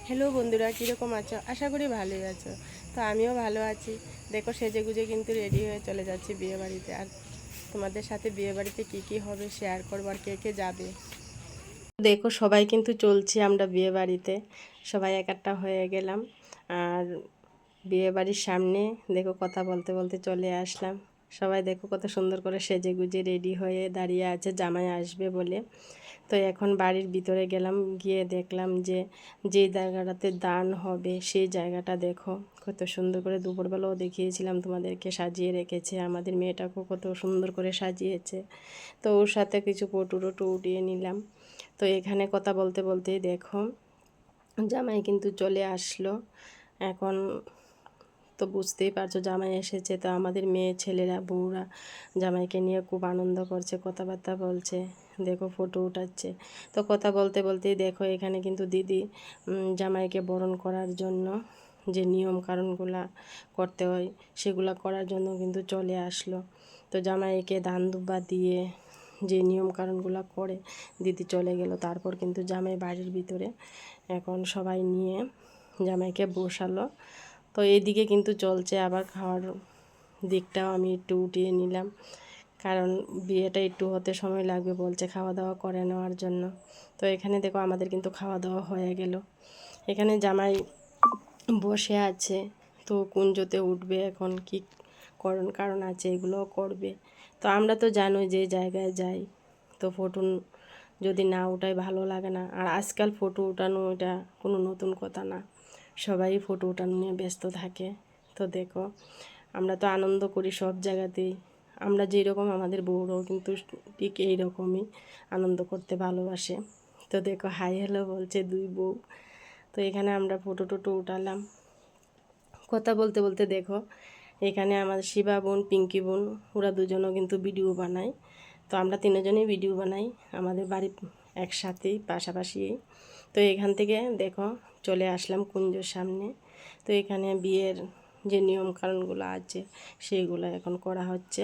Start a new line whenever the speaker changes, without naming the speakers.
Hello বন্ধুরা, কীরকম আছো? আশা করি ভালোই আছো। তো আমিও ভালো আছি। দেখো, সেজে গুজে কিন্তু রেডি হয়ে চলে যাচ্ছি বিয়েবাড়িতে। আর তোমাদের সাথে বিয়েবাড়িতে কী কী হবে শেয়ার করবো, আর কে কে যাবে। দেখো, সবাই কিন্তু চলছি আমরা বিয়েবাড়িতে, সবাই একটা হয়ে গেলাম। আর বিয়েবাড়ির সামনে দেখো কথা বলতে বলতে চলে আসলাম। সবাই দেখো কত সুন্দর করে সেজে গুজে রেডি হয়ে দাঁড়িয়ে আছে জামাই আসবে বলে। তো এখন বাড়ির ভিতরে গেলাম, গিয়ে দেখলাম যে যে জায়গাটাতে দান হবে সেই জায়গাটা দেখো কত সুন্দর করে, দুপুরবেলাও দেখিয়েছিলাম তোমাদেরকে, সাজিয়ে রেখেছে। আমাদের মেয়েটাকেও কত সুন্দর করে সাজিয়েছে। তো ওর সাথে কিছু ফটো টটো উঠিয়ে নিলাম। তো এখানে কথা বলতে বলতেই দেখো জামাই কিন্তু চলে আসলো। এখন তো বুঝতেই পারছো জামাই এসেছে, তো আমাদের মেয়ে ছেলেরা বউরা জামাইকে নিয়ে খুব আনন্দ করছে, কথাবার্তা বলছে, দেখো ফটো উঠাচ্ছে। তো কথা বলতে বলতেই দেখো এখানে কিন্তু দিদি জামাইকে বরণ করার জন্য যে নিয়ম কারণগুলা করতে হয় সেগুলা করার জন্য কিন্তু চলে আসলো। তো জামাইকে ধান দুব্বা দিয়ে যে নিয়ম কারণগুলো করে দিদি চলে গেল। তারপর কিন্তু জামাই বাড়ির ভিতরে এখন সবাই নিয়ে জামাইকে বসালো। তো এইদিকে কিন্তু চলছে আবার খাওয়ার দিকটাও আমি একটু উঠিয়ে নিলাম, কারণ বিয়েটা একটু হতে সময় লাগবে বলছে খাওয়া দাওয়া করে নেওয়ার জন্য। তো এখানে দেখো আমাদের কিন্তু খাওয়া দাওয়া হয়ে গেল। এখানে জামাই বসে আছে, তো কুঞ্জতে উঠবে এখন, কি কারণ আছে এগুলোও করবে। তো আমরা তো জানোই যে জায়গায় যাই তো ফটো যদি না ওঠাই ভালো লাগে না। আর আজকাল ফটো ওঠানো এটা কোনো নতুন কথা না, সবাই ফটো ওঠানো নিয়ে ব্যস্ত থাকে। তো দেখো আমরা তো আনন্দ করি সব জায়গাতেই, আমরা যেরকম আমাদের বউরাও কিন্তু ঠিক এইরকমই আনন্দ করতে ভালোবাসে। তো দেখো হাই হ্যালো বলছে দুই বউ। তো এখানে আমরা ফটো টোটো উঠালাম। কথা বলতে বলতে দেখো এখানে আমার শিবা বোন, পিঙ্কি বোন, ওরা দুজনও কিন্তু ভিডিও বানায়। তো আমরা তিনজনেই ভিডিও বানাই আমাদের বাড়ি একসাথেই পাশাপাশি। তো এখান থেকে দেখো চলে আসলাম কুঞ্জর সামনে। তো এখানে বিয়ের যে নিয়ম কানুনগুলো আছে সেইগুলো এখন করা হচ্ছে।